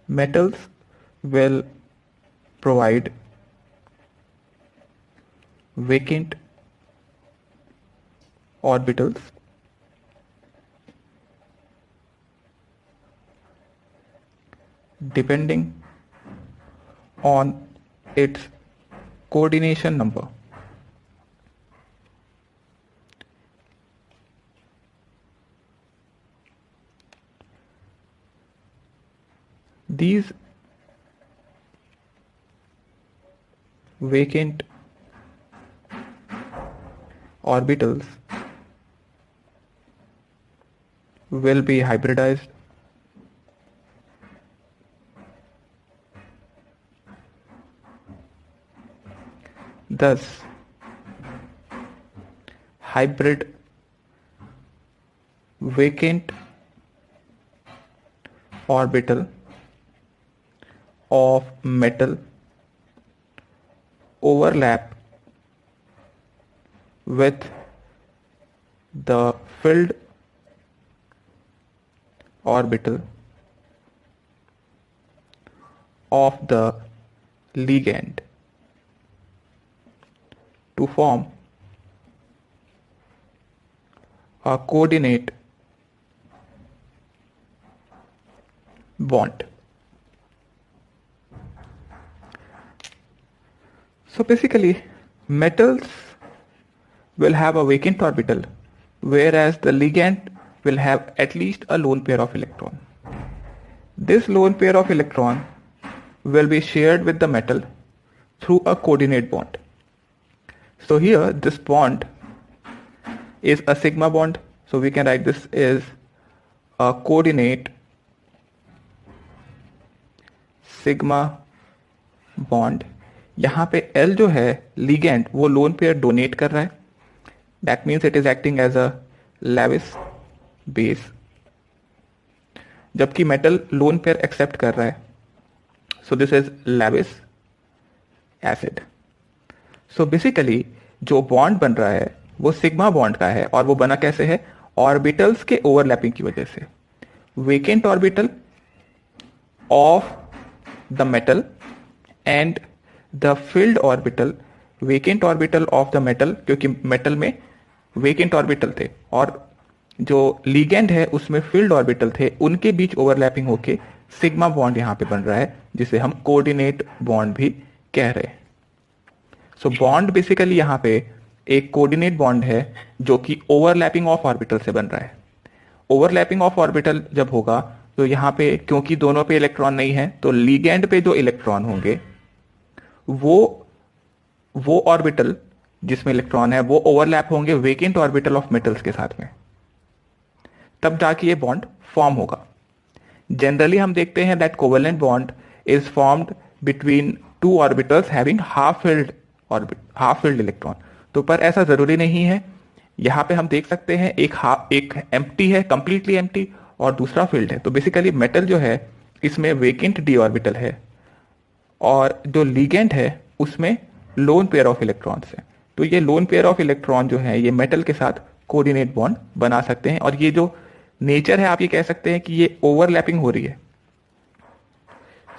Metals will provide vacant orbitals depending on its coordination number. These vacant orbitals will be hybridized thus hybrid vacant orbital of metal overlap with the filled orbital of the ligand to form a coordinate bond. So basically, metals will have a vacant orbital, whereas the ligand will have at least a lone pair of electron. This lone pair of electron will be shared with the metal through a coordinate bond. So here this bond is a sigma bond, so we can write this as a coordinate sigma bond. यहाँ पे L जो है ligand वो lone pair donate कर रहा है, that means it is acting as a Lewis base, जबकि metal lone pair accept कर रहा है, so this is Lewis acid. So basically जो बॉन्ड बन रहा है वो सिग्मा बॉन्ड का है, और वो बना कैसे है? ऑर्बिटल्स के ओवरलैपिंग की वजह से. Vacant orbital of the metal and the field orbital, vacant orbital of the metal, क्योंकि मेटल में वेकेंट ऑर्बिटल थे और जो लिगेंड है उसमें फील्ड ऑर्बिटल थे, उनके बीच ओवरलैपिंग होके सिग्मा बॉन्ड यहां पे बन रहा है, जिसे हम कोऑर्डिनेट बॉन्ड भी कह रहे हैं. सो बॉन्ड बेसिकली यहां पे एक कोऑर्डिनेट बॉन्ड है जो कि ओवरलैपिंग ऑफ ऑर्बिटल से बन रहा है. ओवरलैपिंग ऑफ ऑर्बिटल जब होगा तो यहां पे क्योंकि दोनों पे इलेक्ट्रॉन नहीं है, तो लिगेंड पे जो इलेक्ट्रॉन होंगे वो ऑर्बिटल जिसमें इलेक्ट्रॉन है वो ओवरलैप होंगे वेकेंट ऑर्बिटल ऑफ मेटल्स के साथ में, तब जाके ये बॉन्ड फॉर्म होगा. जनरली हम देखते हैं that covalent bond is formed between two orbitals having half filled electron. तो पर ऐसा जरूरी नहीं है. यहां पे हम देख सकते हैं एक एम्प्टी है, कंप्लीटली एम्प्टी, और दूसरा फील्ड है. तो बेसिकली मेटल जो है इसमें वेकेंट डी ऑर्बिटल है, और जो लिगेंड है उसमें लोन पेयर ऑफ इलेक्ट्रॉन्स है. तो ये लोन पेयर ऑफ इलेक्ट्रॉन जो है ये मेटल के साथ कोऑर्डिनेट बॉन्ड बना सकते हैं, और ये जो नेचर है आप ये कह सकते हैं कि ये ओवरलैपिंग हो रही है.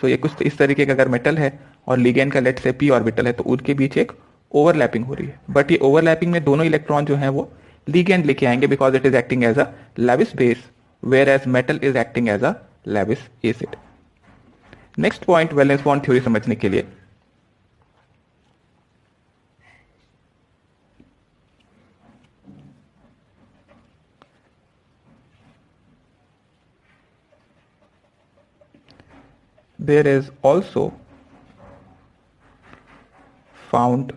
तो ये कुछ इस तरीके का अगर मेटल है और लिगेंड का लेट से पी ऑर्बिटल है तो उनके बीच एक ओवरलैपिंग हो रही है. बट ये ओवरलैपिंग में दोनों इलेक्ट्रॉन जो है वो लिगेंड लेके आएंगे, because it is acting as a Lewis base, whereas metal is acting as a Lewis acid. Next point valence bond theory समझने के लिए, there is also found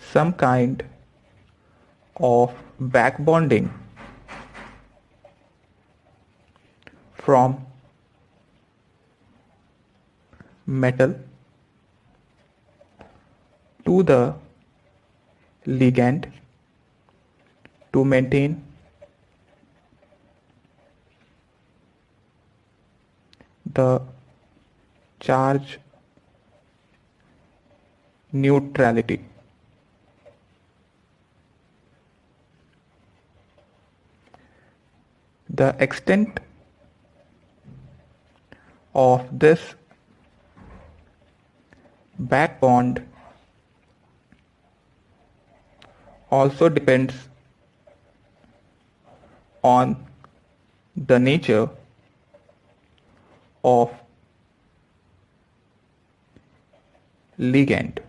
some kind of back bonding from metal to the ligand to maintain the charge neutrality. The extent of this back bond also depends on the nature of ligand.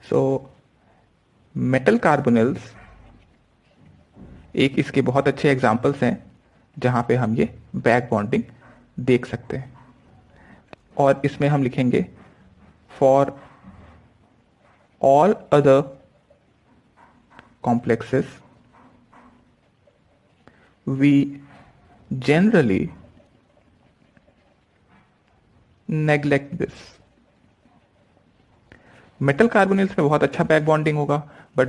So metal carbonyls एक इसके बहुत अच्छे examples हैं जहां पे हम ये back bonding देख सकते हैं, और इसमें हम लिखेंगे for all other complexes we generally neglect this. Metal carbonyls में बहुत अच्छा बैक बॉन्डिंग होगा, बट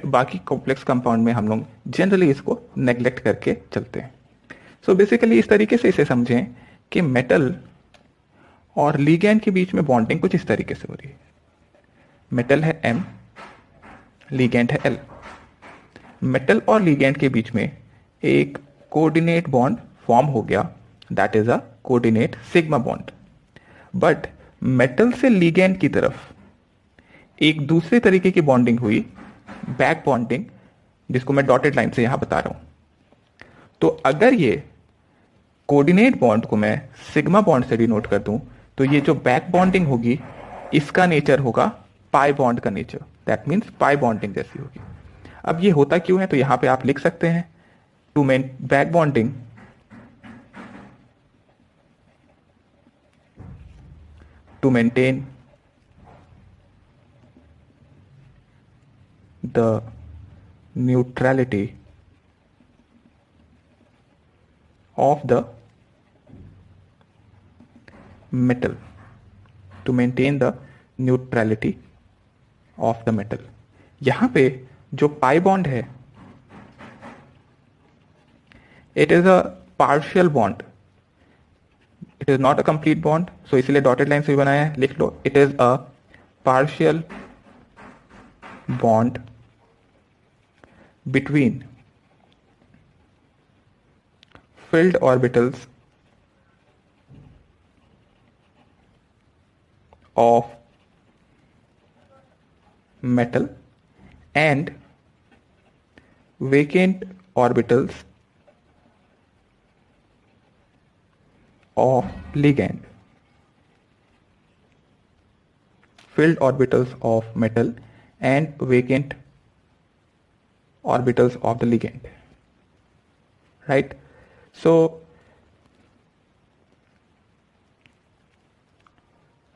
बाकी कॉम्प्लेक्स कंपाउंड में हम लोग जनरली इसको नेग्लेक्ट करके चलते हैं. सो बेसिकली इस तरीके से इसे समझें कि मेटल और लीगैंड के बीच में बॉन्डिंग कुछ इस तरीके से हो रही है. मेटल है M, लीगैंड है L. मेटल और लीगैंड के बीच में एक कोऑर्डिनेट बॉन्ड फॉर्म हो गया, that is a coordinate sigma bond. But metal से लीगैंड की तरफ एक दूसरे तरीके की बॉन्डिंग हुई, बैक बॉन्डिंग, जिसको मैं डॉटेड लाइन से यहां बता रहा हूं. तो अगर ये कोऑर्डिनेट बॉन्ड को मैं सिग्मा बॉन्ड से डिनोट कर दूं, तो ये जो बैक बॉन्डिंग होगी इसका नेचर होगा पाई बॉन्ड का nature. That means pi bonding जैसी होगी. अब ये होता क्यों है, तो यहां पे आप लिख सकते हैं to main back bonding to maintain the neutrality of the metal, to maintain the neutrality of the metal. यहां पे जो पाई बॉन्ड है it is a partial bond, it is not a complete bond. So इसलिए dotted line से भी बनाया है, लिख लो it is a partial bond between filled orbitals of metal and vacant orbitals of ligand. Filled orbitals of metal and vacant orbitals of the ligand, right? So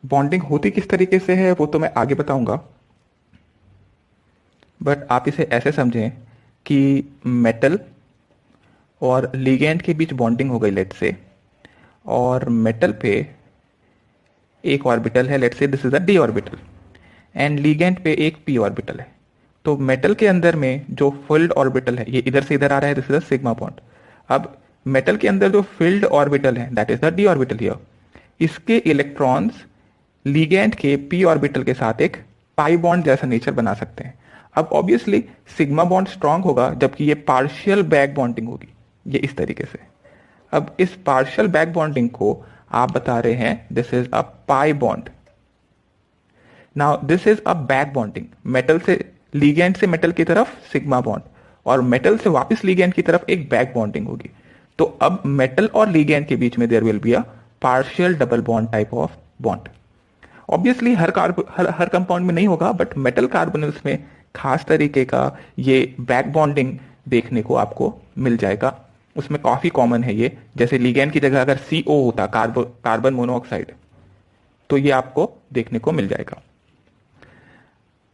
bonding होती किस तरीके से है वो तो मैं आगे बताऊंगा, बट आप इसे ऐसे समझें कि मेटल और लिगैंड के बीच बॉन्डिंग हो गई लेट से, और मेटल पे एक ऑर्बिटल है, लेट से this is a D orbital, and ligand पे एक पी ऑर्बिटल है. तो मेटल के अंदर में जो फिल्ड ऑर्बिटल है ये इधर से इधर आ रहा है, this is a sigma bond. अब मेटल के अंदर जो फिल्ड ऑर्बिटल है that is the D orbital here, इसके इलेक्ट्रॉन्स लिगैंड के पी ऑर्बिटल के साथ एक पाई बॉन्ड जैसा नेचर बना सकते हैं. अब ऑब्वियसली सिग्मा बॉन्ड स्ट्रांग होगा जबकि ये पार्शियल बैक बॉन्डिंग होगी, ये इस तरीके से. अब इस पार्शियल बैक बॉन्डिंग को आप बता रहे हैं this is a pi bond. Now this is a back bonding, metal से लिगैंड से मेटल की तरफ सिग्मा बॉन्ड, और मेटल से वापस लिगैंड की तरफ एक बैक बॉन्डिंग होगी. तो अब मेटल और लिगैंड के बीच में there will be a partial double bond type of bond. Obviously हर कंपाउंड में नहीं होगा, बट मेटल कार्बोनिल्स में खास तरीके का ये बैक बॉन्डिंग देखने को आपको मिल जाएगा. उसमें काफी कॉमन है ये, जैसे लिगैंड की जगह अगर CO होता, कार्बन मोनोऑक्साइड, तो ये आपको देखने को मिल जाएगा.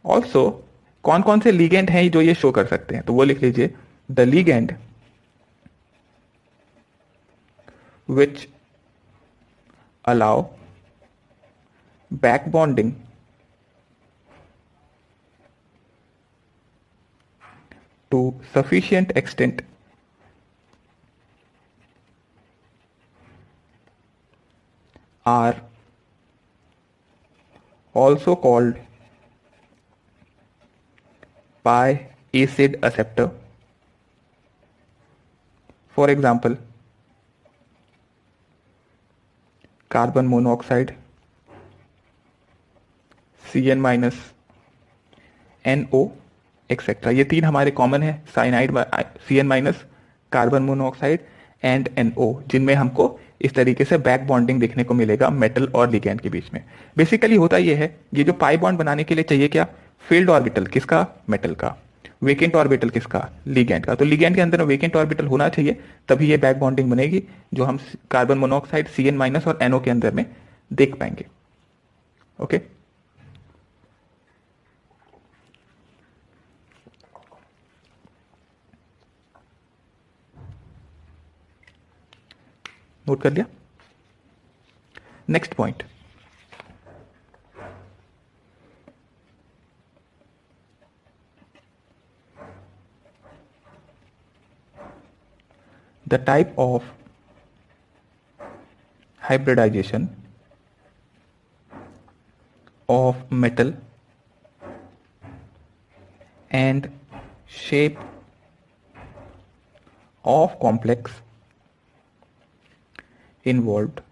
ऑल्सो कौन कौन से लिगैंड हैं जो ये शो कर सकते हैं, तो वो लिख लीजिए the ligand which allow back bonding to sufficient extent are also called pi acid acceptor. For example carbon monoxide, CN-, NO etcetera, ये तीन हमारे कॉमन है, cyanide, CN-, carbon monoxide and NO, जिनमें हमको इस तरीके से बैक बॉन्डिंग देखने को मिलेगा मेटल और लिगैंड के बीच में। बेसिकली होता ये है, ये जो पाई बॉन्ड बनाने के लिए चाहिए क्या, फील्ड ऑर्बिटल किसका, मेटल का, वेकेंट ऑर्बिटल किसका, लिगैंड का। तो लिगैंड के अंदर वेकेंट ऑर्बिटल होना चाहिए, तभी ये बैक बॉन्डिंग बनेगी, जो हम कार्बन मोनोऑक्साइड, CN- और NO के अंदर में देख पाएंगे। ओके, नोट कर लिया। Next point, the type of hybridization of metal and shape of complex involved.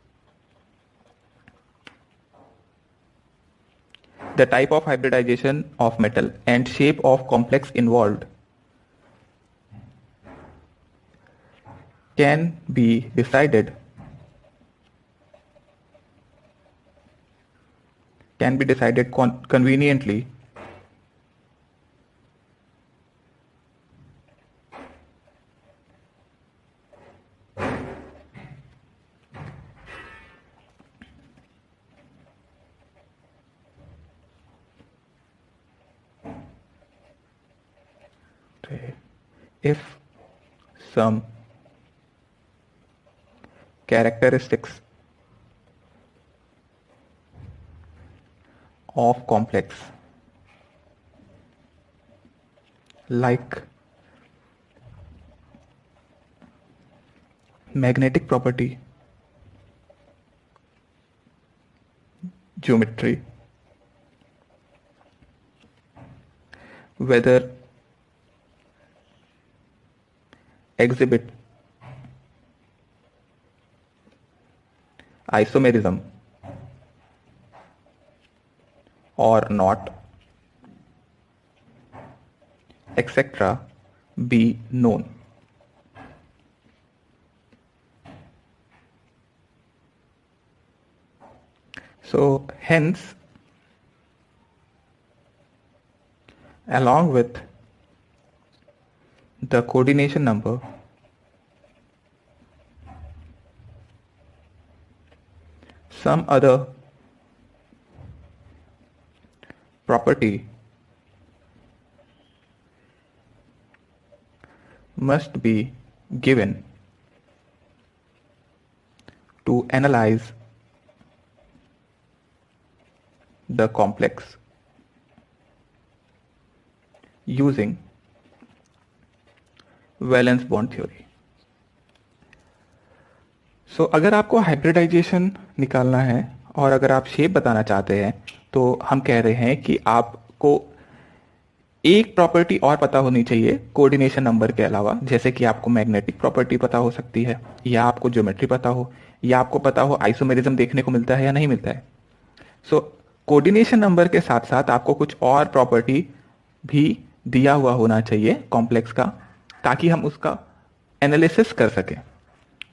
The type of hybridization of metal and shape of complex involved can be decided conveniently if some characteristics of complex like magnetic property, geometry, whether exhibit isomerism or not, etc., be known. So hence, along with the coordination number, some other property must be given to analyze the complex using valence bond theory. So अगर आपको hybridisation निकालना है और अगर आप shape बताना चाहते हैं, तो हम कह रहे हैं कि आपको एक प्रॉपर्टी और पता होनी चाहिए कोऑर्डिनेशन नंबर के अलावा, जैसे कि आपको मैग्नेटिक प्रॉपर्टी पता हो सकती है, या आपको ज्योमेट्री पता हो, या आपको पता हो आइसोमेरिज्म देखने को मिलता है या नहीं मिलता है। सो कोऑर्डिनेशन नंबर के साथ साथ आपको कुछ और प्रॉपर्टी भी दिया हुआ होना चाहिए कॉम्प्लेक्स का, ताकि हम उसका एनालिसिस कर सकें।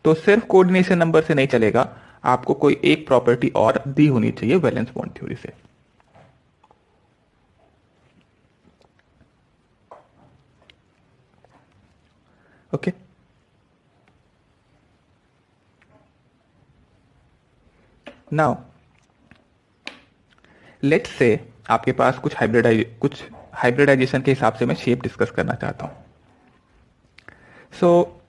तो सिर्फ कोऑर्डिनेशन नंबर से नहीं चलेगा, आपको कोई एक प्रॉपर्टी और दी होनी चाहिए वैलेंस बॉन्ड थ्योरी से। ओके, नाउ लेट्स से आपके पास कुछ हाइब्रिडाइजेशन के हिसाब से मैं शेप डिस्कस करना चाहता हूं। सो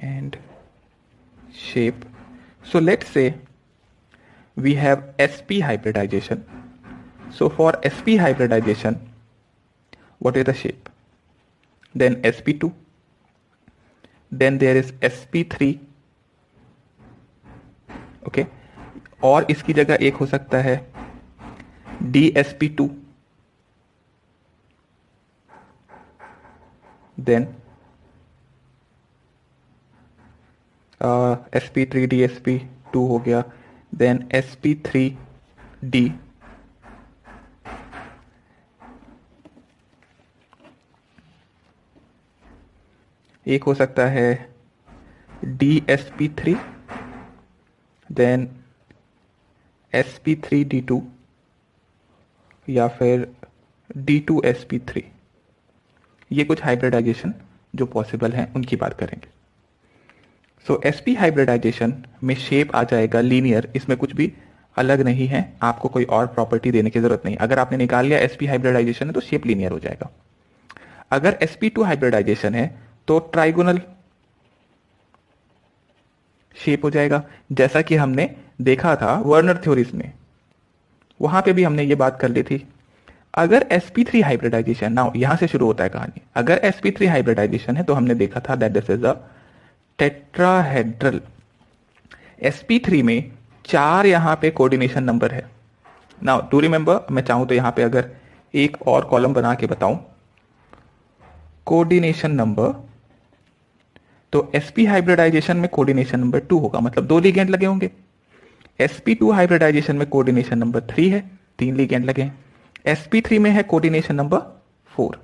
and shape. So let's say we have sp hybridization. So for sp hybridization, what is the shape? Then sp2, then there is sp3. Okay, और इसकी जगह एक हो सकता है DsP2, देन sp3 DsP2 हो गया, देन sp3D, एक हो सकता है DsP3, देन sp3D2, या फिर D2sp3। ये कुछ हाइब्रिडाइजेशन जो पॉसिबल हैं उनकी बात करेंगे। सो sp हाइब्रिडाइजेशन में शेप आ जाएगा लीनियर, इसमें कुछ भी अलग नहीं है, आपको कोई और प्रॉपर्टी देने की जरूरत नहीं। अगर आपने निकाल लिया sp हाइब्रिडाइजेशन है तो शेप लीनियर हो जाएगा। अगर sp2 हाइब्रिडाइजेशन है तो ट्राइगोनल शेप हो जाएगा, जैसा कि हमने देखा था वर्नर थ्योरीज में, वहां पे भी हमने ये बात कर ली थी। अगर sp3 हाइब्रिडाइजेशन, नाउ यहां से शुरू होता है कहानी, अगर sp3 हाइब्रिडाइजेशन है तो हमने देखा था that this is a tetrahedral. sp3 में 4 यहां पे कोऑर्डिनेशन नंबर है। नाउ टू रिमेंबर, मैं चाहूं तो यहां पे अगर एक और कॉलम बना के बताऊं, कोऑर्डिनेशन नंबर, तो sp हाइब्रिडाइजेशन में कोऑर्डिनेशन नंबर 2 होगा, मतलब 2 लिगेंड लगे होंगे। sp2 हाइब्रिडाइजेशन में कोऑर्डिनेशन नंबर 3 है, 3 लिगेंड लगे हैं। sp3 में है कोऑर्डिनेशन नंबर 4।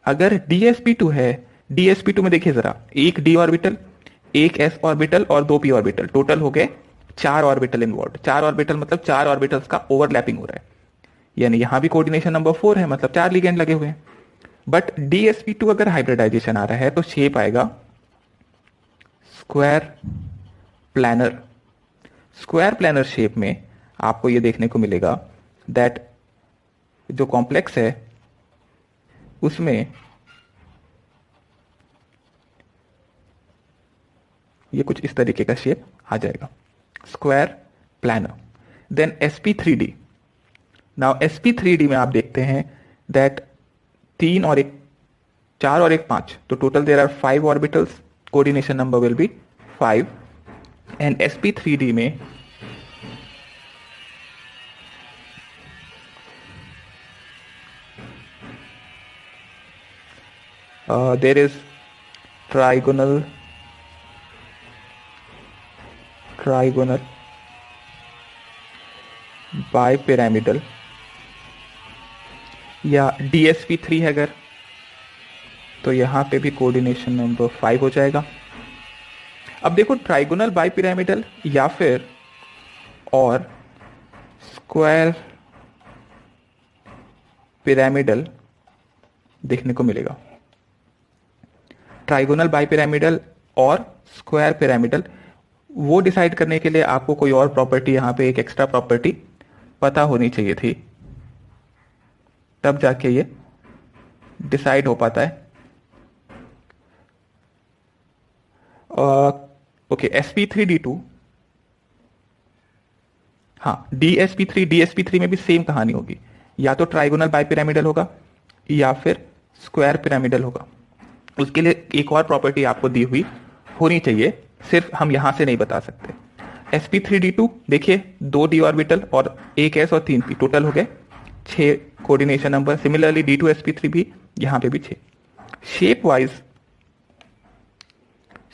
अगर dsp2 है, dsp2 में देखिए जरा, एक d ऑर्बिटल, एक s ऑर्बिटल और 2 p ऑर्बिटल, टोटल हो गए 4 ऑर्बिटल इन्वॉल्व। 4 ऑर्बिटल मतलब 4 ऑर्बिटल्स का ओवरलैपिंग हो रहा है, यानी यहां भी कोऑर्डिनेशन नंबर 4 है, मतलब 4 लिगेंड लगे हुए हैं। बट dsp2 अगर हाइब्रिडाइजेशन आ रहा है तो शेप आएगा square planar. Square planar shape में आपको यह देखने को मिलेगा दैट जो कॉम्प्लेक्स है उसमें ये कुछ इस तरीके का शेप आ जाएगा, square planar. Then sp3d, now sp3d में आप देखते हैं दैट 3 और 1, 4 और 1 5, तो total there are 5 orbitals, coordination number will be 5। And sp3d में there is trigonal बाइपिरामिडल, या DsP3 है अगर, तो यहां पे भी कोऑर्डिनेशन नंबर 5 हो जाएगा। अब देखो ट्राइगोनल बाइपिरामिडल या फिर और स्क्वायर पिरामिडल देखने को मिलेगा। ट्राइगोनल बाइपिरामिडल और स्क्वायर पिरामिडल, वो डिसाइड करने के लिए आपको कोई और प्रॉपर्टी, यहां पे एक एक्स्ट्रा प्रॉपर्टी पता होनी चाहिए थी, तब जाके ये डिसाइड हो पाता है। ओके, sp3d2, हाँ dsp3 में भी सेम कहानी होगी, या तो ट्राइगोनल बाइपिरामिडल होगा या फिर स्क्वायर पिरामिडल होगा। उसके लिए एक और प्रॉपर्टी आपको दी हुई होनी चाहिए, सिर्फ हम यहां से नहीं बता सकते। sp3d2 देखिए, 2 d ऑर्बिटल और 1 s और 3 p, टोटल हो गए 6 कोऑर्डिनेशन नंबर। सिमिलरली d2sp3 भी, यहां पे भी 6।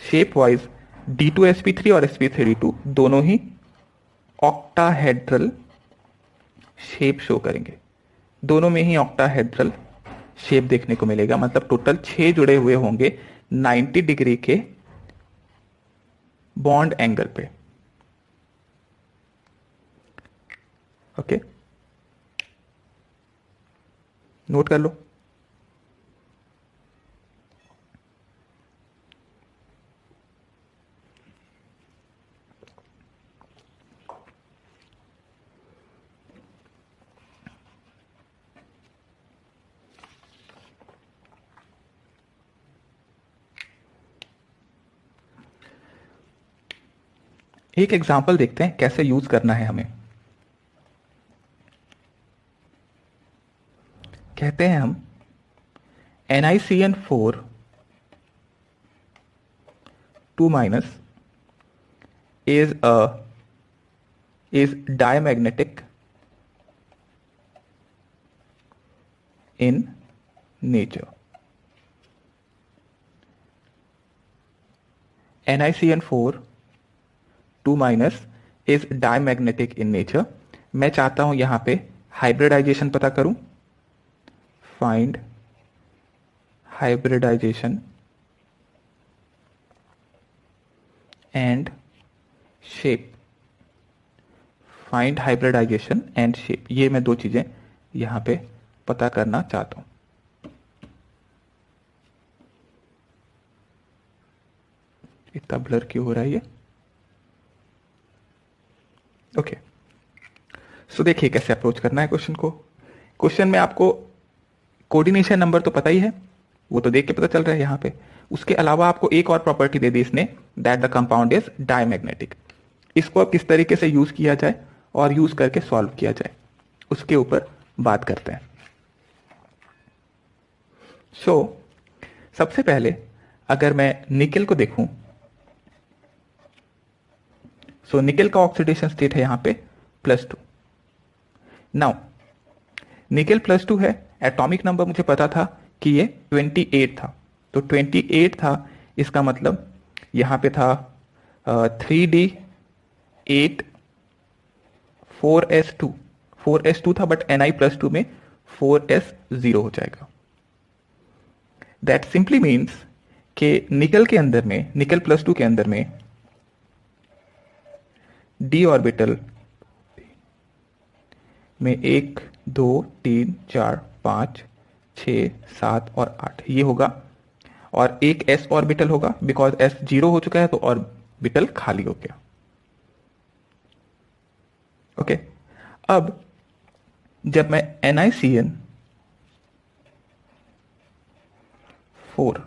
शेप वाइज d2sp3 और sp3d2 दोनों ही ऑक्टाहेड्रल शेप शो करेंगे, दोनों में ही ऑक्टाहेड्रल शेप देखने को मिलेगा, मतलब टोटल 6 जुड़े हुए होंगे 90 डिग्री के बॉन्ड एंगल पे। ओके, नोट कर लो। एक एग्जांपल देखते हैं कैसे यूज करना है हमें। कहते हैं हम NiCN4 2- is diamagnetic in nature. NiCN4 2- is diamagnetic in nature. मैं चाहता हूं यहां पे हाइब्रिडाइजेशन पता करूं. Find hybridization and shape. Find hybridization and shape, ये मैं दो चीजें यहां पे पता करना चाहता हूं. इतना ब्लर क्यों हो रहा है ये? ओके, सो देखिए कैसे अप्रोच करना है क्वेश्चन को. क्वेश्चन में आपको कोऑर्डिनेशन नंबर तो पता ही है, वो तो देख के पता चल रहा है यहां पे. उसके अलावा आपको एक और प्रॉपर्टी दे दी इसने, that the compound is diamagnetic. इसको अब किस तरीके से यूज किया जाए और यूज करके सॉल्व किया जाए, उसके ऊपर बात करते हैं. सबसे पहले अगर मैं निकेल को देखूं, निकेल का ऑक्सीडेशन स्टेट है यहां पे +2. नाउ निकेल +2 है, एटॉमिक नंबर मुझे पता था कि ये 28 था, तो 28 था. इसका मतलब यहां पे था 3d8 4s2 था, बट Na+2 में 4s0 हो जाएगा. दैट सिंपली मीन्स कि निकल के अंदर में, निकल +2 के अंदर में d ऑर्बिटल में 1 2 3 4 5 6 7 और 8 ये होगा, और एक s ऑर्बिटल होगा, बिकॉज s 0 हो चुका है तो ऑर्बिटल खाली हो गया. ओके, अब जब मैं NiCN4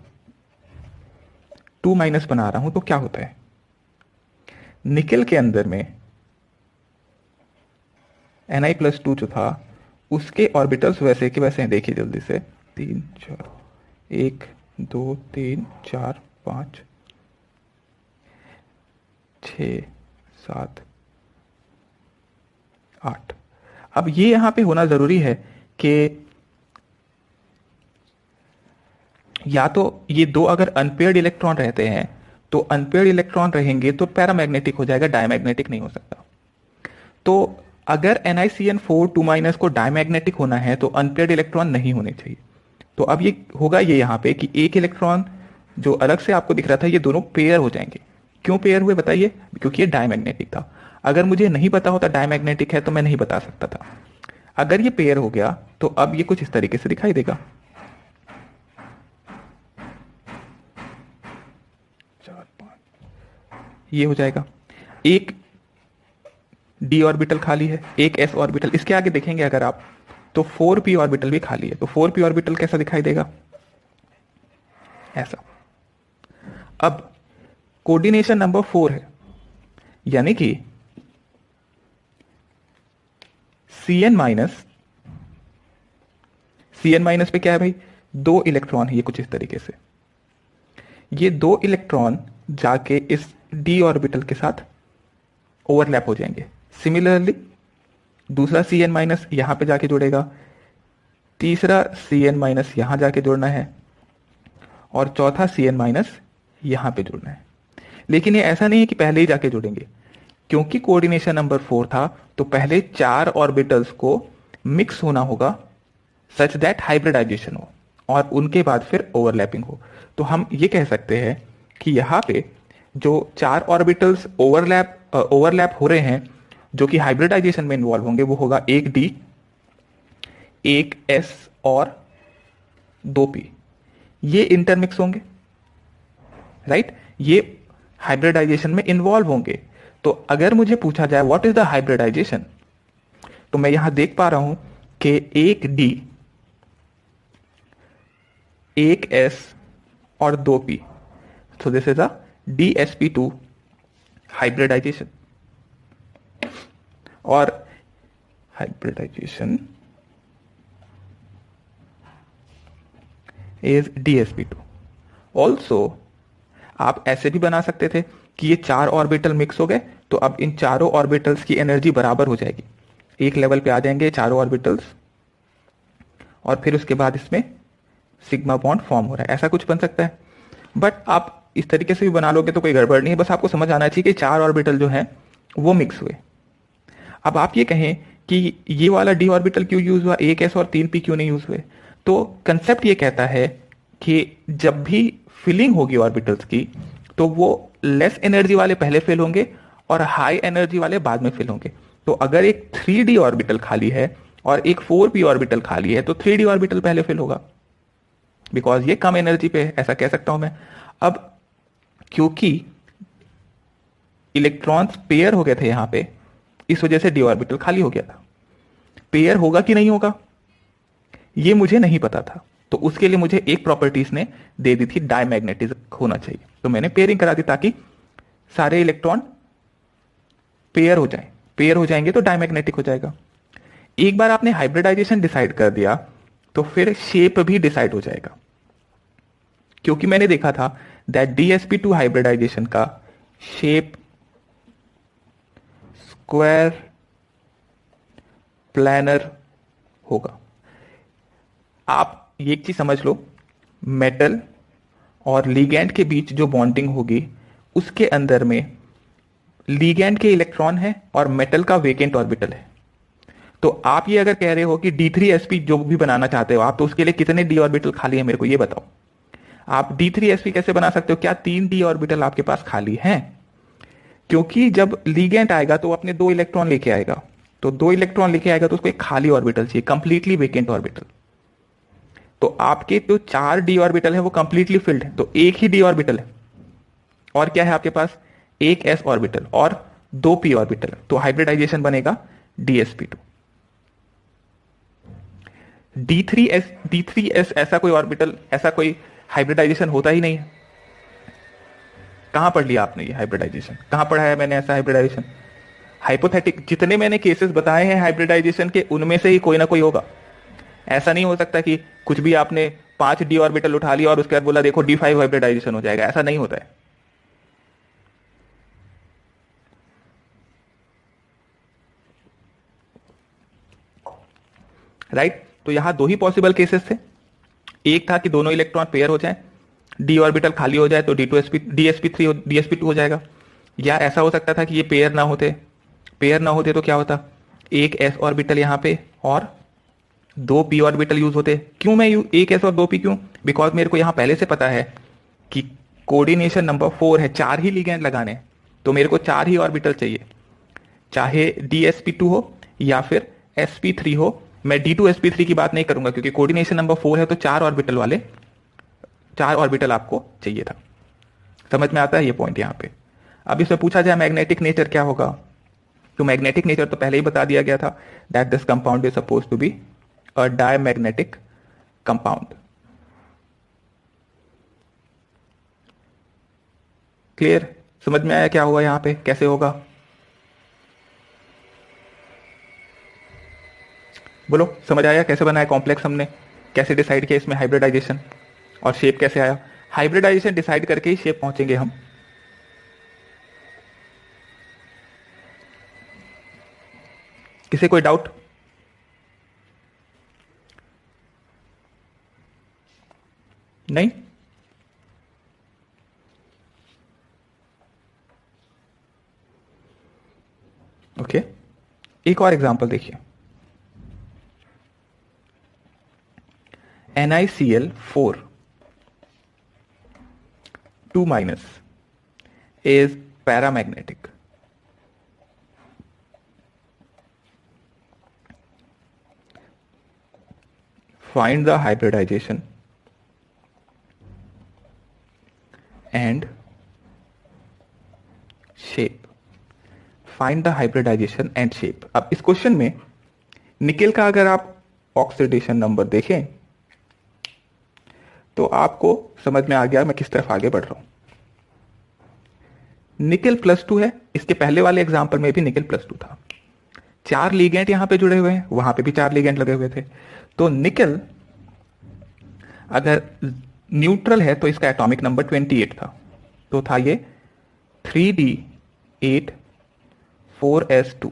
2- बना रहा हूं तो क्या होता है, निकेल के अंदर में Ni+2 जो था उसके ऑर्बिटल्स वैसे के वैसे हैं. देखिए जल्दी से, 3 4 1 2 3 4 5 6 7 8. अब ये यहां पे होना जरूरी है कि या तो ये दो अगर अनपेयर्ड इलेक्ट्रॉन रहते हैं तो अनपेयर्ड इलेक्ट्रॉन रहेंगे तो पैरामैग्नेटिक हो जाएगा, डायमैग्नेटिक नहीं हो सकता. तो अगर NiCN4 2- को डायमैग्नेटिक होना है तो अनपेयर्ड इलेक्ट्रॉन नहीं होने चाहिए. तो अब ये होगा ये यहां पे कि एक इलेक्ट्रॉन जो अलग से आपको दिख रहा था ये दोनों पेयर हो जाएंगे. क्यों पेयर हुए बताइए? क्योंकि ये डायमैग्नेटिक था. अगर मुझे नहीं पता होता डायमैग्नेटिक है तो मैं नहीं बता सकता था. अगर ये पेयर हो गया तो अब ये कुछ इस तरीके से दिखाई देगा. 4 5 ये हो जाएगा. एक d ऑर्बिटल खाली है, एक s ऑर्बिटल. इसके आगे देखेंगे अगर आप तो 4p ऑर्बिटल भी खाली है. तो 4p ऑर्बिटल कैसा दिखाई देगा? ऐसा. अब कोऑर्डिनेशन नंबर 4 है, यानी कि Cn- पे क्या है भाई? 2 इलेक्ट्रॉन है, ये कुछ इस तरीके से. ये 2 इलेक्ट्रॉन जाके इस d ऑर्बिटल के साथ ओवरलैप हो जाएंगे. सिमिलरली दूसरा Cn- यहां पे जाके जुड़ेगा, तीसरा Cn- यहां जाके जुड़ना है, और चौथा Cn- यहां पे जुड़ना है. लेकिन ये ऐसा नहीं है कि पहले ही जाके जुड़ेंगे, क्योंकि कोऑर्डिनेशन नंबर 4 था तो पहले 4 ऑर्बिटल्स को मिक्स होना होगा सच दैट हाइब्रिडाइजेशन हो, और उनके बाद फिर ओवरलैपिंग हो. तो हम ये कह सकते हैं कि यहां पे जो 4 ऑर्बिटल्स ओवरलैप हो रहे हैं जो कि हाइब्रिडाइजेशन में इन्वॉल्व होंगे, वो होगा एक d, एक s और 2p. ये इंटरमिक्स होंगे, राइट? ये हाइब्रिडाइजेशन में इन्वॉल्व होंगे. तो अगर मुझे पूछा जाए व्हाट इज द हाइब्रिडाइजेशन, तो मैं यहां देख पा रहा हूं कि एक d, एक s और 2p. So this is a DsP2 hybridization, और hybridization is DsP2. Also आप ऐसे भी बना सकते थे कि ये 4 ऑर्बिटल मिक्स हो गए तो अब इन चारों ऑर्बिटल्स की एनर्जी बराबर हो जाएगी, एक लेवल पे आ जाएंगे चारों ऑर्बिटल्स, और फिर उसके बाद इसमें सिग्मा बॉन्ड फॉर्म हो रहा है, ऐसा कुछ बन सकता है। बट आप इस तरीके से भी बना लोगे तो कोई गड़बड़ नहीं है, बस आपको समझ आना चाहिए कि 4 ऑर्बिटल जो है वो मिक्स हुए। अब आप ये कहें कि ये वाला डी ऑर्बिटल क्यों यूज हुआ, 1s और 3p क्यों नहीं यूज हुए, तो कंसेप्ट ये कहता है कि जब भी फिलिंग होगी ऑर्बिटल्स की तो वो लेस एनर्जी वाले पहले फिल होंगे और हाई एनर्जी वाले बाद में फिल होंगे। तो अगर एक 3d ऑर्बिटल खाली है और एक 4p ऑर्बिटल खाली है तो 3d ऑर्बिटल पहले फिल होगा, बिकॉज ये कम एनर्जी पे है, ऐसा कह सकता हूं मैं। अब क्योंकि इलेक्ट्रॉन्स पेयर हो गए थे यहां पे, इस वजह से डी ऑर्बिटल खाली हो गया था। पेयर होगा कि नहीं होगा ये मुझे नहीं पता था, तो उसके लिए मुझे एक प्रॉपर्टीज ने दे दी थी, डायमैग्नेटिज्म होना चाहिए, तो मैंने पेयरिंग करा दी ताकि सारे इलेक्ट्रॉन पेयर हो जाए। पेयर हो जाएंगे तो डायमैग्नेटिक हो जाएगा। एक बार आपने हाइब्रिडाइजेशन डिसाइड कर दिया तो फिर शेप भी डिसाइड हो जाएगा, क्योंकि मैंने देखा था दैट DsP2 हाइब्रिडाइजेशन का शेप स्क्वायर प्लानर होगा। आप एक चीज समझ लो, मेटल और लिगैंड के बीच जो बॉन्डिंग होगी उसके अंदर में लिगैंड के इलेक्ट्रॉन है और मेटल का वेकेंट ऑर्बिटल है। तो आप ये अगर कह रहे हो कि D3sp जो भी बनाना चाहते हो आप, तो उसके लिए कितने डी ऑर्बिटल खाली है मेरे को ये बताओ। आप D3sp कैसे बना सकते हो, क्या 3 डी ऑर्बिटल आपके पास खाली हैं? क्योंकि जब लिगैंड आएगा तो वो अपने 2 इलेक्ट्रॉन लेके आएगा, तो 2 इलेक्ट्रॉन लेके आएगा तो उसको एक खाली ऑर्बिटल चाहिए, कंप्लीटली वेकेंट ऑर्बिटल। तो आपके जो 4 डी ऑर्बिटल है वो कंप्लीटली फिल्ड है, तो एक ही डी ऑर्बिटल है और क्या है आपके पास, एक s ऑर्बिटल और 2 p ऑर्बिटल, तो हाइब्रिडाइजेशन बनेगा DsP2। D3s ऐसा कोई ऑर्बिटल, ऐसा कोई हाइब्रिडाइजेशन होता ही नहीं है। कहां पढ़ लिया आपने ये हाइब्रिडाइजेशन, कहां पढ़ा है मैंने ऐसा हाइब्रिडाइजेशन? हाइपोथेटिक जितने मैंने केसेस बताए हैं हाइब्रिडाइजेशन के, उनमें से ही कोई ना कोई होगा। ऐसा नहीं हो सकता कि कुछ भी आपने 5 डी ऑर्बिटल उठा लिया और उसके बाद बोला देखो D5 हाइब्रिडाइजेशन हो जाएगा, ऐसा नहीं होता है। राइट? तो यहां 2 ही पॉसिबल केसेस थे। एक था कि दोनों इलेक्ट्रॉन पेयर हो जाए, डी ऑर्बिटल खाली हो जाए तो DsP2 हो जाएगा, या ऐसा हो सकता था कि ये पेयर ना होते तो क्या होता, एक s ऑर्बिटल यहां पे और 2 p ऑर्बिटल यूज होते। क्यों मैं एक s और 2 p क्यों, बिकॉज मेरे को यहां पहले से पता है कि कोऑर्डिनेशन नंबर 4 है, 4 ही लिगैंड लगाने, तो मेरे को 4 ही ऑर्बिटल चाहिए, चाहे DsP2 हो या फिर sp3 हो। मैं D2sp3 की बात नहीं करूंगा क्योंकि कोऑर्डिनेशन नंबर 4 है, तो 4 ऑर्बिटल आपको चाहिए था। समझ में आता है ये पॉइंट यहां पे? अब इसमें पूछा जाए मैग्नेटिक नेचर क्या होगा, तो मैग्नेटिक नेचर तो पहले ही बता दिया गया था, that this compound is suppose to be a diamagnetic compound. Clear? समझ में आया क्या हुआ यहां पे, कैसे होगा? बोलो, समझ आया कैसे बनाया कॉम्प्लेक्स हमने, कैसे डिसाइड किया इसमें हाइब्रिडाइजेशन, और शेप कैसे आया? हाइब्रिडाइजेशन डिसाइड करके ही शेप पहुंचेंगे हम। किसी कोई डाउट? नहीं? ओके, एक और एग्जांपल देखिए। NiCl4 2- is paramagnetic. Find the hybridization and shape. Find the hybridization and shape. अब इस क्वेश्चन में निकेल का अगर आप ऑक्सीडेशन नंबर देखें तो आपको समझ में आ गया मैं किस तरफ आगे बढ़ रहा हूं। निकेल +2 है, इसके पहले वाले एग्जांपल में भी निकेल +2 था। 4 लिगेंड यहां पे जुड़े हुए हैं, वहां पे भी 4 लिगेंड लगे हुए थे। तो निकेल अगर न्यूट्रल है तो इसका एटॉमिक नंबर 28 था, तो था ये 3d8 4s2।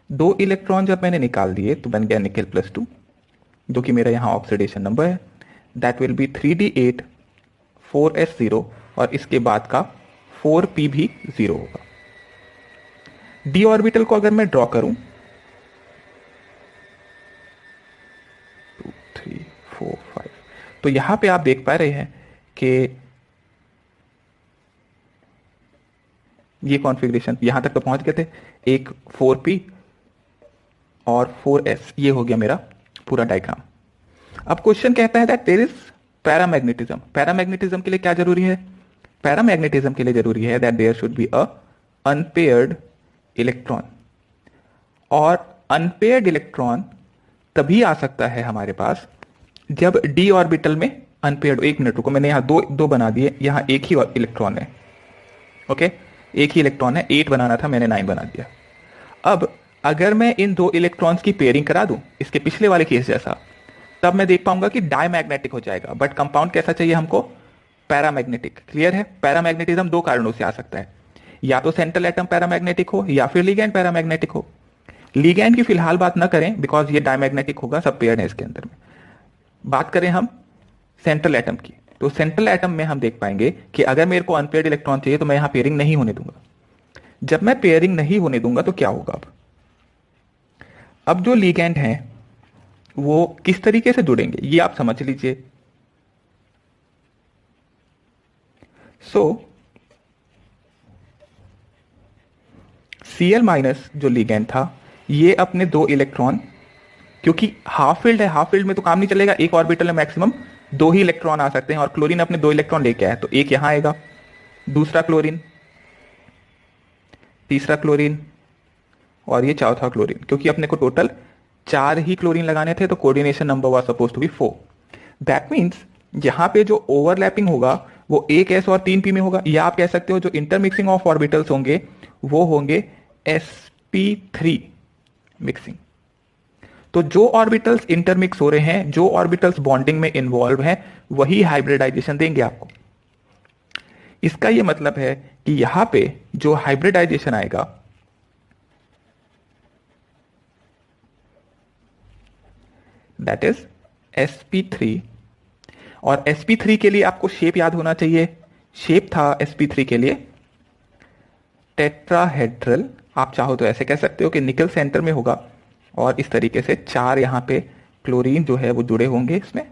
2 इलेक्ट्रॉन जब मैंने निकाल दिए तो बन गया निकेल +2। जो कि मेरा यहाँ ऑक्सीडेशन नंबर है, that will be 3d8 4s0 और इसके बाद का 4p भी 0 होगा। डी ऑर्बिटल को अगर मैं ड्रॉ करूं 2 3 4 5, तो यहां पे आप देख पा रहे हैं कि ये कॉन्फ़िगरेशन यहां तक तो पहुंच गए थे, एक 4p और 4s, ये हो गया मेरा पूरा डायग्राम। अब क्वेश्चन कहता है that there is paramagnetism. Paramagnetism के लिए क्या जरूरी है? पैरामैग्नेटिज्म के लिए जरूरी है that there should be a unpaired electron. और अनपेयर्ड इलेक्ट्रॉन तभी आ सकता है हमारे पास जब डी ऑर्बिटल में अनपेयर्ड, एक मिनट रुको, मैंने यहां दो दो बना दिए, यहां एक ही इलेक्ट्रॉन है। ओके, एक ही इलेक्ट्रॉन है, 8 बनाना था, मैंने 9 बना दिया। अब अगर मैं इन दो इलेक्ट्रॉन्स की पेयरिंग करा दूं इसके पिछले वाले केस जैसा, तब मैं देख पाऊंगा कि डायमैग्नेटिक हो जाएगा। बट कंपाउंड कैसा चाहिए हमको? पैरामैग्नेटिक। क्लियर है? पैरामैग्नेटिज्म दो कारणों से आ सकता है, या तो सेंट्रल एटम पैरामैग्नेटिक हो या फिर लिगैंड पैरामैग्नेटिक हो। लिगैंड की फिलहाल बात ना करें बिकॉज ये डायमैग्नेटिक होगा, सब पेयर है इसके अंदर में। बात करें हम सेंट्रल एटम की, तो सेंट्रल एटम में हम देख पाएंगे कि अगर मेरे को अनपेयर्ड इलेक्ट्रॉन चाहिए तो मैं यहां पेयरिंग नहीं होने दूंगा। जब मैं पेयरिंग नहीं होने दूंगा तो क्या होगा? अब जो लिगैंड हैं वो किस तरीके से जुड़ेंगे ये आप समझ लीजिए। सो Cl माइनस जो लिगैंड था, ये अपने दो इलेक्ट्रॉन, क्योंकि हाफ फील्ड है, हाफ फील्ड में तो काम नहीं चलेगा, एक ऑर्बिटल में मैक्सिमम दो ही इलेक्ट्रॉन आ सकते हैं और क्लोरीन अपने दो इलेक्ट्रॉन लेके आया, तो एक यहां आएगा, दूसरा क्लोरीन, तीसरा क्लोरीन और ये चौथा क्लोरीन। क्योंकि अपने को टोटल 4 ही क्लोरीन लगाने थे तो coordination number was suppose to be 4। That means यहां पे जो ओवरलैपिंग होगा वो एक एस और 3p में होगा, या आप कह सकते हो जो इंटरमिक्सिंग ऑफ ऑर्बिटल्स होंगे वो होंगे sp3 मिक्सिंग। तो जो ऑर्बिटल्स इंटरमिक्स हो रहे हैं, जो ऑर्बिटल्स बॉन्डिंग में इन्वॉल्व हैं, वही हाइब्रिडाइजेशन देंगे आपको। इसका यह मतलब है कि यहां पे जो हाइब्रिडाइजेशन आएगा दैट इज sp3। और sp3 के लिए आपको शेप याद होना चाहिए। शेप था sp3 के लिए टेट्राहेड्रल। आप चाहो तो ऐसे कह सकते हो कि निकल सेंटर में होगा और इस तरीके से 4 यहां पे क्लोरीन जो है वो जुड़े होंगे इसमें,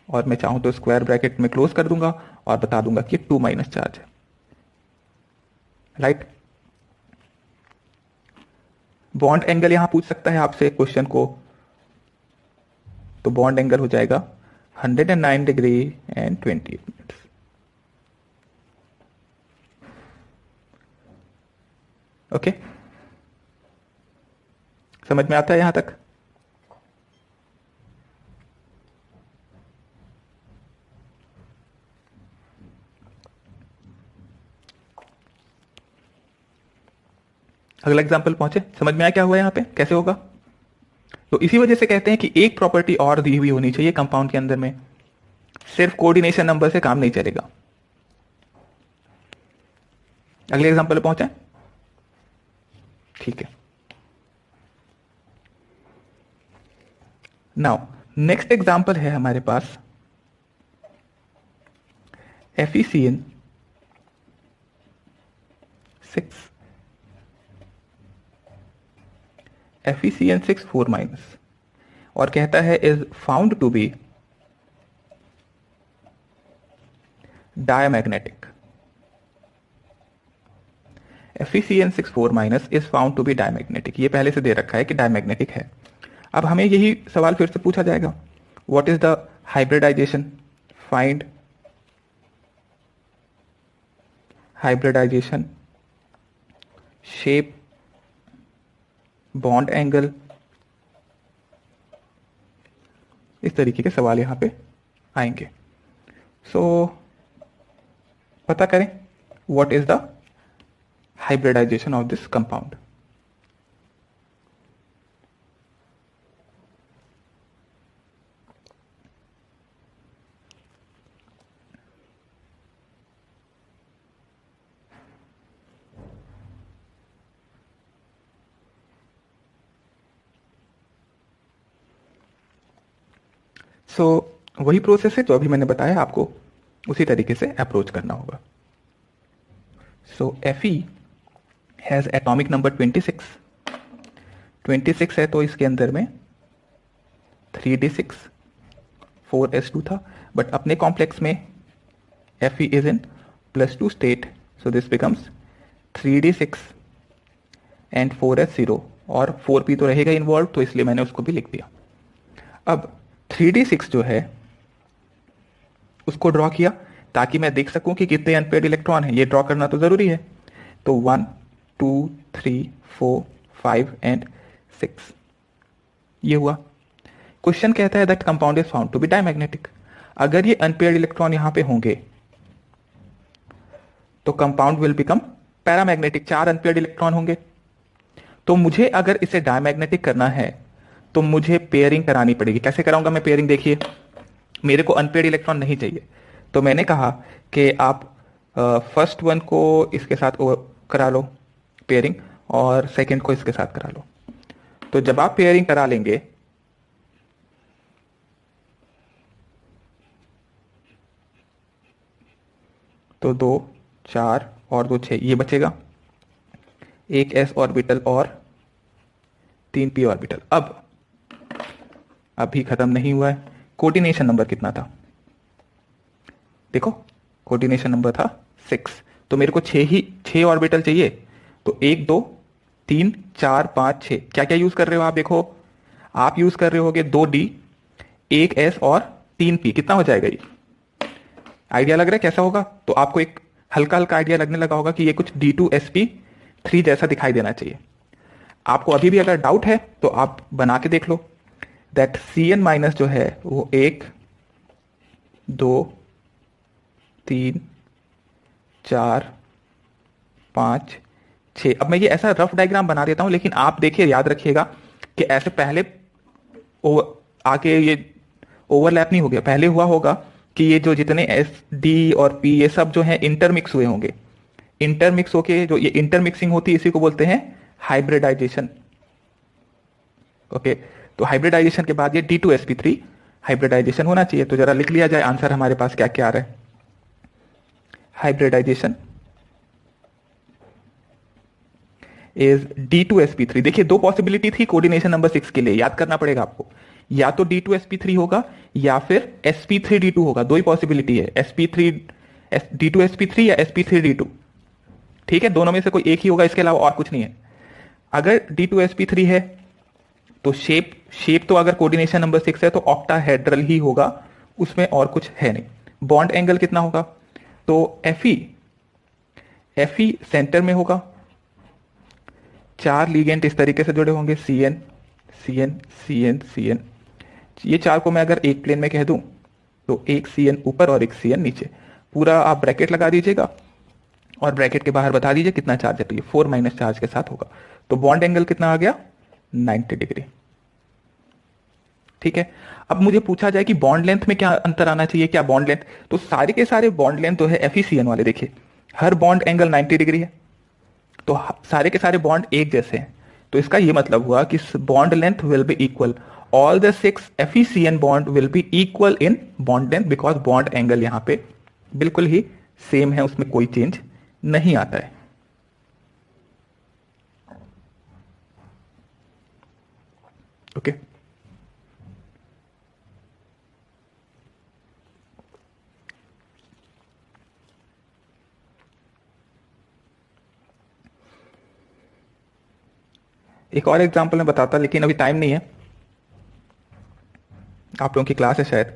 और मैं चाहूं तो स्क्वायर ब्रैकेट में क्लोज कर दूंगा और बता दूंगा कि 2 माइनस चार्ज है। राइट? बॉन्ड एंगल यहां पूछ सकता है आपसे क्वेश्चन को, तो बॉन्ड एंगल हो जाएगा 109 डिग्री एंड 28 मिनट्स। ओके, समझ में आता है यहां तक? अगला एग्जांपल पहुंचे, समझ में आया क्या हुआ यहां पे, कैसे होगा? तो इसी वजह से कहते हैं कि एक प्रॉपर्टी और दी हुई होनी चाहिए कंपाउंड के अंदर में, सिर्फ कोऑर्डिनेशन नंबर से काम नहीं चलेगा। अगले एग्जांपल पे पहुंचे? ठीक है। नाउ नेक्स्ट एग्जांपल है हमारे पास FeCN 6, FeCN6 4 माइनस, और कहता है is found to be diamagnetic. FeCN6 4 minus is found to be diamagnetic, ये पहले से दे रखा है कि डायमैग्नेटिक है। अब हमें यही सवाल फिर से पूछा जाएगा, what is the hybridization? Find hybridization, shape, bond angle, इस तरीके के सवाल यहां पे आएंगे। सो पता करें what is the hybridisation of this compound. So वही प्रोसेस है जो अभी मैंने बताया, आपको उसी तरीके से अप्रोच करना होगा. सो Fe हैज एटॉमिक नंबर 26. 26 है तो इसके अंदर में 3d6 4s2 था, बट अपने कॉम्प्लेक्स में Fe is in +2 state, so this becomes 3d6 and 4s0, और 4p तो रहेगा इन्वॉल्व, तो इसलिए मैंने उसको भी लिख दिया. अब 3d6 जो है उसको ड्रॉ किया ताकि मैं देख सकूं कि कितने अनपेयर्ड इलेक्ट्रॉन है. ये ड्रॉ करना तो जरूरी है. तो 1 2 3 4 5 एंड 6 ये हुआ. क्वेश्चन कहता है that compound is found to be diamagnetic. अगर ये अनपेयर्ड इलेक्ट्रॉन यहां पे होंगे तो compound will become paramagnetic. 4 unpaired electron होंगे. तो मुझे अगर इसे डायमैग्नेटिक करना है तो मुझे पेयरिंग करानी पड़ेगी. कैसे कराऊंगा मैं पेयरिंग? देखिए, मेरे को अनपेयर्ड इलेक्ट्रॉन नहीं चाहिए, तो मैंने कहा कि आप फर्स्ट वन को इसके साथ करा लो पेयरिंग, और सेकंड को इसके साथ करा लो. तो जब आप पेयरिंग करा लेंगे तो 2 4 और 2 6 ये बचेगा. एक s ऑर्बिटल और 3 p ऑर्बिटल. अब अभी खत्म नहीं हुआ है. कोऑर्डिनेशन नंबर कितना था? देखो, कोऑर्डिनेशन नंबर था 6. तो मेरे को 6 ऑर्बिटल चाहिए. तो 1 2 3 4 5 6. क्या क्या यूज कर रहे हो आप? देखो, आप यूज कर रहे होगे 2d, 1s और 3p. कितना हो जाएगा ये? आइडिया लग रहा है कैसा होगा? तो आपको एक हल्का हल्का आइडिया लगने लगा होगा कि ये कुछ D2sp3 जैसा दिखाई देना चाहिए. आपको अभी भी अगर डाउट है तो आप बना के देख लो. दैट Cn माइनस जो है वो 1 2 3 4 5 6. अब मैं ये ऐसा रफ डायग्राम बना देता हूं, लेकिन आप देखिए, याद रखिएगा कि ऐसे पहले आके ये ओवरलैप नहीं हो गया. पहले हुआ होगा कि ये जो जितने एस डी और पी ये सब जो है इंटरमिक्स हुए होंगे. इंटरमिक्स होके जो ये इंटरमिक्सिंग होती है इसी को बोलते हैं हाइब्रिडाइजेशन. ओके, तो हाइब्रिडाइजेशन के बाद ये D2sp3 हाइब्रिडाइजेशन होना चाहिए. तो जरा लिख लिया जाए आंसर हमारे पास क्या क्या आ रहा है. Hybridization is D2sp3. देखिए, 2 पॉसिबिलिटी थी कोऑर्डिनेशन नंबर 6 के लिए, याद करना पड़ेगा आपको. या तो D2sp3 होगा या फिर sp3d2 होगा. 2 ही पॉसिबिलिटी है, D2sp3 या sp3d2. ठीक है, दोनों में से कोई एक ही होगा, इसके अलावा और कुछ नहीं है. अगर D2sp3 है तो शेप तो अगर कोऑर्डिनेशन नंबर 6 है तो ऑक्टाहेड्रल ही होगा, उसमें और कुछ है नहीं. बॉन्ड एंगल कितना होगा? तो Fe सेंटर में होगा. 4 लीगेंट इस तरीके से जुड़े होंगे, Cn Cn Cn Cn. ये 4 को मैं अगर एक प्लेन में कह दूं तो एक Cn ऊपर और एक Cn नीचे. पूरा आप ब्रैकेट लगा दीजिएगा और ब्रैकेट के बाहर बता दीजिए कितना चार्ज है. तो ये 4 माइनस चार्ज के साथ होगा. तो बॉन्ड एंगल कितना आ गया? 90 डिग्री. ठीक है. अब मुझे पूछा जाए कि बॉन्ड लेंथ में क्या अंतर आना चाहिए, क्या बॉन्ड लेंथ? तो सारे के सारे बॉन्ड लेंथ तो है FeCN वाले. देखिए, हर बॉन्ड एंगल 90 डिग्री है, तो सारे के सारे बॉन्ड एक जैसे हैं. तो इसका ये मतलब हुआ कि bond length will be equal. All the 6 FeCN bond will be equal in bond length, because bond angle यहां पे बिल्कुल ही सेम है, उसमें कोई चेंज नहीं आता है. ओके. एक और एग्जांपल मैं बताता, लेकिन अभी टाइम नहीं है. आप लोगों की क्लास है शायद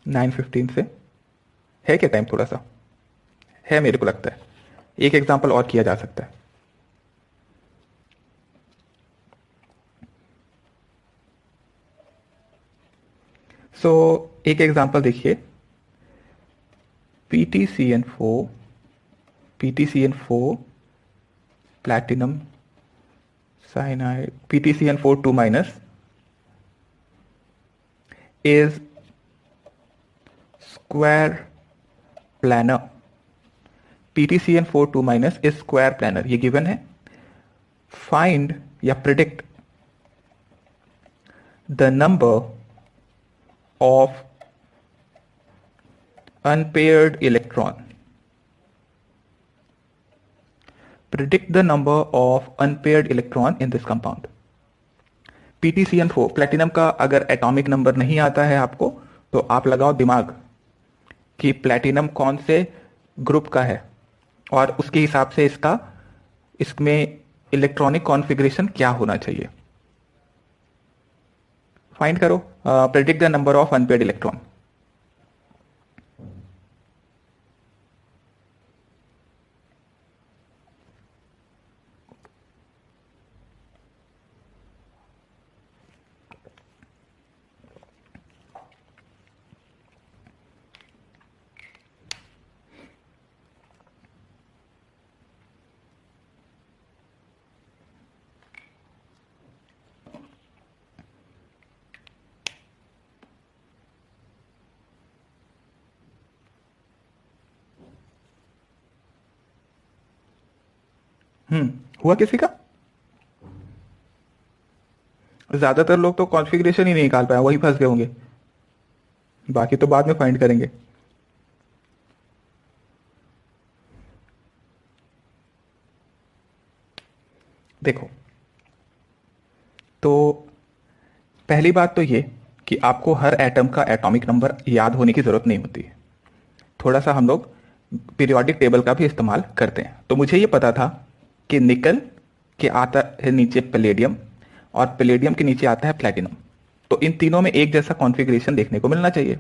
9:15 से. है क्या टाइम? थोड़ा सा है मेरे को लगता है. एक एग्जांपल और किया जा सकता है. सो एक एग्जांपल देखिए. PTCN4 platinum cyanide, PTCN4 2 minus is square planar. PTCN4 2 minus is square planar. ये गिवन है. फाइंड या predict the number of unpaired electron. Predict the number of unpaired electron in this compound. PtCN4 platinum का अगर atomic number नहीं आता है आपको तो आप लगाओ दिमाग कि प्लेटिनम कौन से ग्रुप का है और उसके हिसाब से इसमें इलेक्ट्रॉनिक कॉन्फ़िगरेशन क्या होना चाहिए। फाइंड करो, predict the number of unpaired electron. हुआ किसी का? ज्यादातर लोग तो कॉन्फ़िगरेशन ही नहीं निकाल पाए, वही फंस गए होंगे, बाकी तो बाद में फाइंड करेंगे। देखो, तो पहली बात तो ये कि आपको हर एटम का एटॉमिक नंबर याद होने की जरूरत नहीं होती है। थोड़ा सा हम लोग पीरियोडिक टेबल का भी इस्तेमाल करते हैं। तो मुझे ये पता था कि निकल के आता है नीचे पैलेडियम और पैलेडियम के नीचे आता है प्लैटिनम, तो इन तीनों में एक जैसा कॉन्फ़िगरेशन देखने को मिलना चाहिए।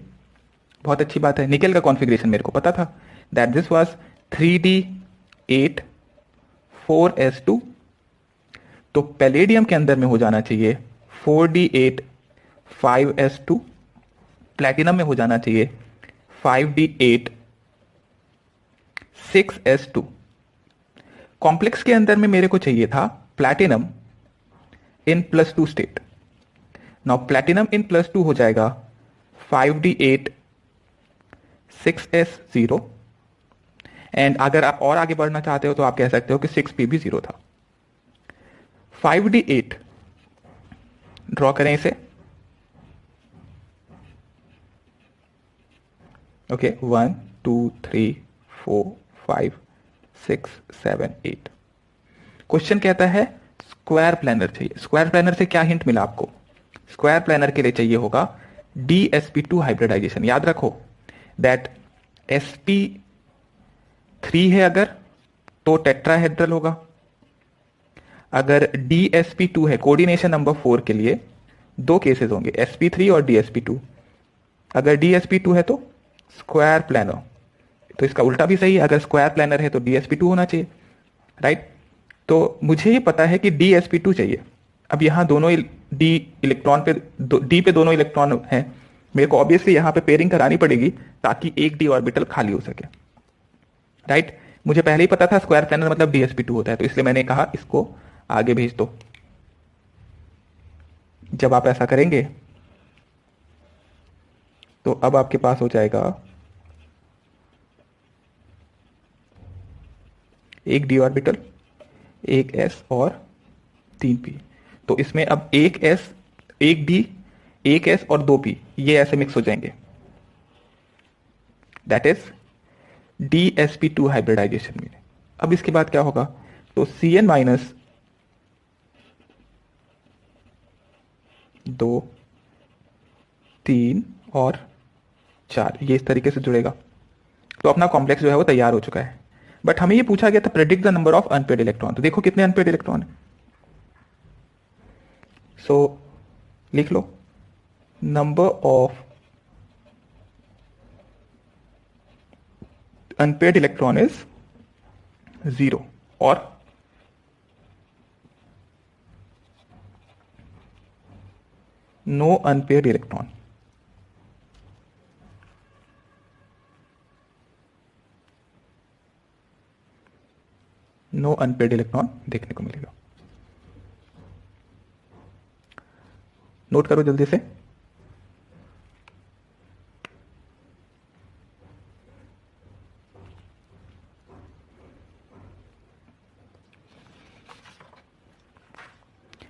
बहुत अच्छी बात है। निकल का कॉन्फ़िगरेशन मेरे को पता था, that this was 3d8 4s2। तो पैलेडियम के अंदर में हो जाना चाहिए 4d8 5s2। प्लैटिनम में हो जाना चाहिए 5d8 6s2। कॉम्प्लेक्स के अंदर में मेरे को चाहिए था प्लैटिनम इन +2 स्टेट। नाउ प्लैटिनम इन +2 हो जाएगा 5d8 6s0। एंड अगर आप और आगे बढ़ना चाहते हो तो आप कह सकते हो कि 6p भी 0 था। 5d8 ड्रॉ करें इसे। ओके, 1 2 3 4 5 6 7 8। क्वेश्चन कहता है स्क्वायर प्लानर चाहिए। स्क्वायर प्लानर से क्या हिंट मिला आपको? स्क्वायर प्लानर के लिए चाहिए होगा DsP2 हाइब्रिडाइजेशन। याद रखो दैट sp3 है अगर तो टेट्राहेड्रल होगा। अगर DsP2 है, कोऑर्डिनेशन नंबर 4 के लिए दो केसेस होंगे, sp3 और DsP2। अगर DsP2 है तो स्क्वायर प्लानर, तो इसका उल्टा भी सही है, अगर स्क्वायर प्लानर है तो DsP2 होना चाहिए, राइट। तो मुझे ये पता है कि DsP2 चाहिए। अब यहाँ दोनों डी इलेक्ट्रॉन पे डी पे दोनों इलेक्ट्रॉन हैं, मेरे को ऑब्वियसली यहाँ पे पेयरिंग करानी पड़ेगी ताकि एक डी ऑर्बिटल खाली हो सके, राइट। मुझे पहले ही पता था स्क्वायर प्लानर मतलब DsP2 होता है, तो इसलिए मैंने कहा इसको आगे भेज दो। जब आप ऐसा करेंगे तो अब आपके पास हो जाएगा एक डी ऑर्बिटल, एक एस और 3p। तो इसमें अब एक एस, एक डी, एक एस और 2p, ये ऐसे मिक्स हो जाएंगे, दैट इज DsP2 हाइब्रिडाइजेशन में। अब इसके बाद क्या होगा? तो Cn माइनस 2 3 और 4 ये इस तरीके से जुड़ेगा। तो अपना कॉम्प्लेक्स जो है वो तैयार हो चुका है। बट हमें ये पूछा गया था predict the number of unpaired electron. तो देखो कितने अनपेयर्ड इलेक्ट्रॉन है। सो लिख लो number of unpaired electron is 0 और no unpaired electron. No unpaired electron देखने को मिलेगा। नोट करो जल्दी से।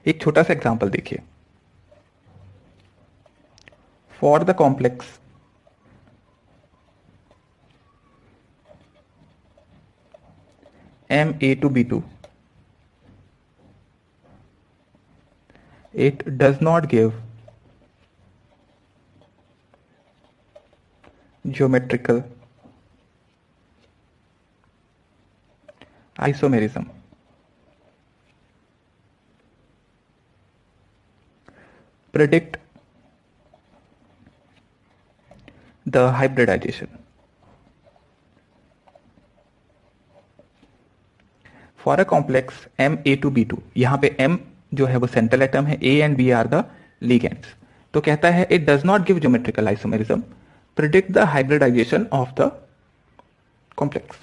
एक छोटा सा एग्जांपल देखिए। for the complex Ma2B2, it does not give geometrical isomerism. Predict the hybridization. For a complex Ma2B2, यहां पे M जो है वो सेंट्रल एटम है, A and B are the ligands. तो कहता है it does not give geometrical isomerism, predict the hybridisation of the complex.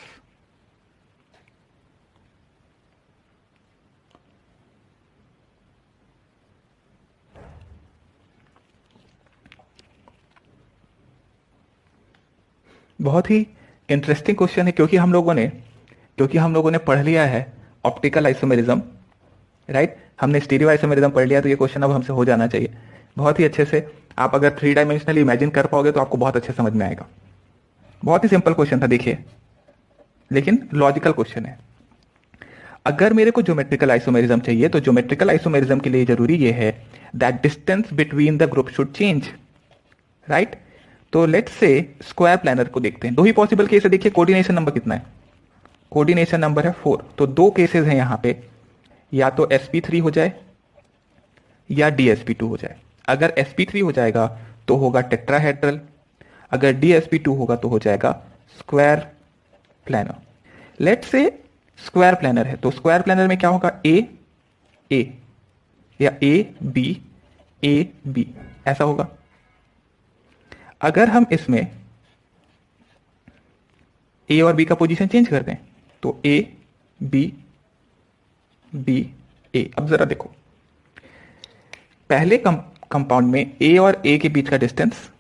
बहुत ही इंटरेस्टिंग क्वेश्चन है, क्योंकि हम लोगों ने पढ़ लिया है ऑप्टिकल आइसोमेरिज्म, राइट। हमने स्टीरियो आइसोमेरिज्म पढ़ लिया, तो ये क्वेश्चन अब हमसे हो जाना चाहिए बहुत ही अच्छे से। आप अगर 3 डायमेंशनली इमेजिन कर पाओगे तो आपको बहुत अच्छे समझ में आएगा। बहुत ही सिंपल क्वेश्चन था, देखिए, लेकिन लॉजिकल क्वेश्चन है। अगर मेरे को ज्योमेट्रिकल आइसोमेरिज्म चाहिए, तो ज्योमेट्रिकल आइसोमेरिज्म के लिए जरूरी ये है that distance between the group should change, right. तो लेट्स से स्क्वायर प्लानर को देखते हैं। दो ही पॉसिबल केस है। देखिए कोऑर्डिनेशन नंबर कितना है, कोऑर्डिनेशन नंबर है 4। तो दो केसेस हैं यहां पे, या तो sp3 हो जाए या dsp2 हो जाए। अगर sp3 हो जाएगा तो होगा टेट्राहेड्रल, अगर dsp2 होगा तो हो जाएगा square planar. Let's say square planar है, तो स्क्वायर प्लानर में क्या होगा, ए ए या ए बी ऐसा होगा। अगर हम इसमें ए और बी का पोजीशन चेंज कर दें तो ए बी ए। अब जरा देखो, पहले कंपाउंड में ए और ए के बीच का डिस्टेंस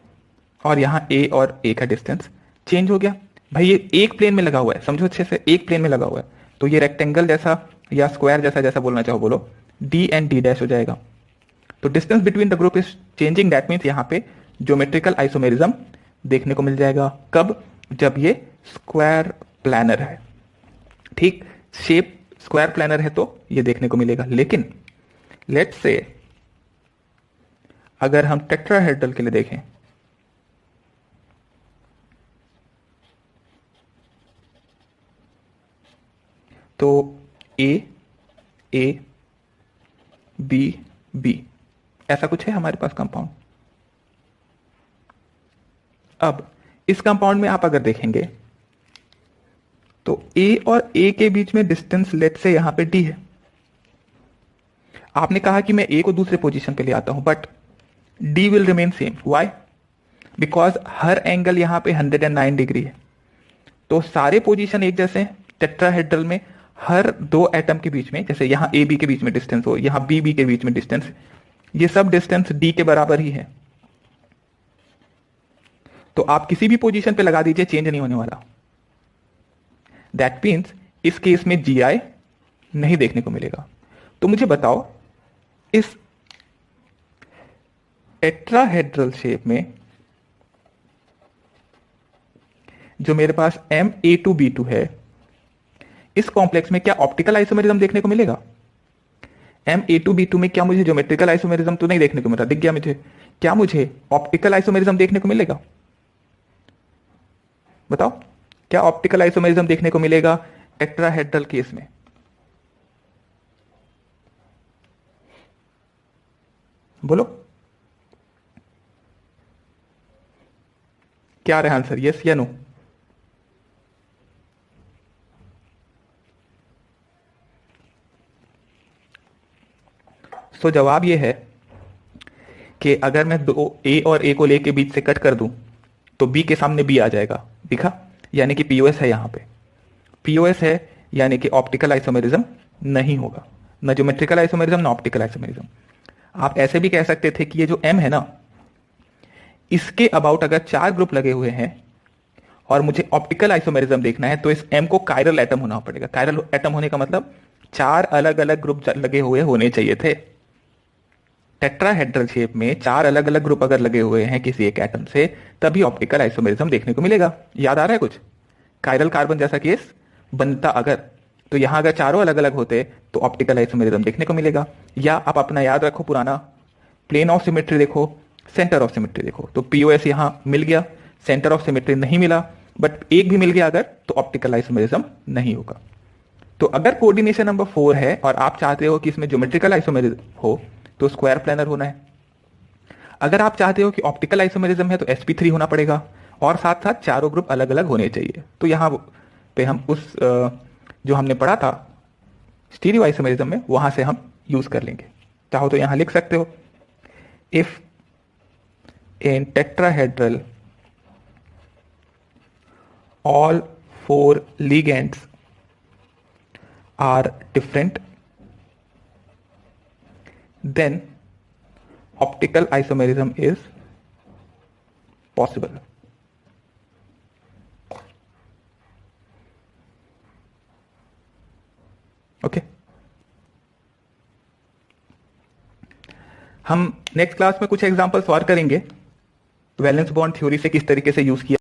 और यहां ए और ए का डिस्टेंस चेंज हो गया। भाई ये एक प्लेन में लगा हुआ है, समझो अच्छे से, एक प्लेन में लगा हुआ है। तो ये रेक्टेंगल जैसा या स्क्वायर जैसा, जैसा बोलना चाहो बोलो, डी एंड डी डैश हो जाएगा। तो distance between the group is changing, that means यहां पे ज्योमेट्रिकल आइसोमेरिज्म देखने को मिल जाएगा। कब, जब ये स्क्वायर प्लानर है, ठीक, शेप स्क्वायर प्लानर है तो ये देखने को मिलेगा। लेकिन लेट्स से अगर हम टेट्राहेड्रल के लिए देखें, तो ए बी ऐसा कुछ है हमारे पास कंपाउंड। अब इस कंपाउंड में आप अगर देखेंगे तो ए और ए के बीच में डिस्टेंस लेट से यहां पे डी है। आपने कहा कि मैं ए को दूसरे पोजीशन पे ले आता हूं, but D will remain same. Why? Because her angle यहां पे 109 डिग्री है। तो सारे पोजीशन एक जैसे हैं। टेट्राहेड्रल में हर दो एटम के बीच में, जैसे यहां ए बी के बीच में डिस्टेंस हो, यहां बी के बीच में डिस्टेंस, ये सब डिस्टेंस डी के बराबर ही है। तो आप किसी भी पोजीशन पे लगा दीजिए, चेंज नहीं होने वाला। दैट मीन्स इस केस में जी आई नहीं देखने को मिलेगा। तो मुझे बताओ, इस टेट्राहेड्रल शेप में जो मेरे पास Ma2B2 है, इस कॉम्प्लेक्स में क्या ऑप्टिकल आइसोमेरिज्म देखने को मिलेगा? Ma2B2 में क्या मुझे ज्योमेट्रिकल आइसोमेरिज्म तो नहीं देखने को मिला, दिख गया मुझे। क्या मुझे ऑप्टिकल आइसोमेरिज्म देखने को मिलेगा? बताओ, क्या ऑप्टिकल आइसोमेरिज्म देखने को मिलेगा टेट्राहेड्रल केस में? बोलो, क्या रहा आंसर, यस या नो? तो जवाब ये है कि अगर मैं दो ए और ए को लेके बीच से कट कर दूं तो बी के सामने बी आ जाएगा, दिखा? यानी कि पीओएस है यहां पे। पीओएस है यानी कि ऑप्टिकल आइसोमेरिज्म नहीं होगा, ना ज्योमेट्रिकल आइसोमेरिज्म ना ऑप्टिकल आइसोमेरिज्म। आप ऐसे भी कह सकते थे कि ये जो एम है ना, इसके अबाउट अगर 4 ग्रुप लगे हुए हैं और मुझे ऑप्टिकल आइसोमेरिज्म देखना है तो इस एम को कायरल एटम होना पड़ेगा। कायरल एटम होने का मतलब 4 अलग अलग ग्रुप लगे हुए होने चाहिए थे। टेट्राहेड्रल शेप में 4 अलग अलग ग्रुप अगर लगे हुए हैं किसी एक एटम से, तभी ऑप्टिकल आइसोमेरिज्म देखने को मिलेगा। याद आ रहा है कुछ? कायरल कार्बन जैसा केस बनता अगर, तो यहां अगर चारों अलग अलग होते तो ऑप्टिकल आइसोमेरिज्म देखने को मिलेगा। या आप अपना याद रखो पुराना, प्लेन ऑफ सिमेट्री देखो, सेंटर ऑफ सिमेट्री देखो, तो पीओएस यहां मिल गया, सेंटर ऑफ सिमेट्री नहीं मिला, बट एक भी मिल गया अगर, तो ऑप्टिकल आइसोमेरिज्म नहीं होगा। तो अगर कोऑर्डिनेशन नंबर 4 है और आप चाहते हो कि इसमें ज्योमेट्रिकल आइसोमेरिज्म हो, तो स्क्वायर प्लानर होना है। अगर आप चाहते हो कि ऑप्टिकल आइसोमेरिज्म है तो sp3 होना पड़ेगा, और साथ साथ चारों ग्रुप अलग अलग होने चाहिए। तो यहां पे हम उस जो हमने पढ़ा था स्टीरियो आइसोमेरिज्म में, वहां से हम यूज कर लेंगे। चाहो तो यहां लिख सकते हो, if in tetrahedral all 4 ligands are different, then optical isomerism is possible. Okay, हम नेक्स्ट क्लास में कुछ एग्जांपल्स और करेंगे, वैलेंस बॉन्ड थ्योरी से किस तरीके से यूज किया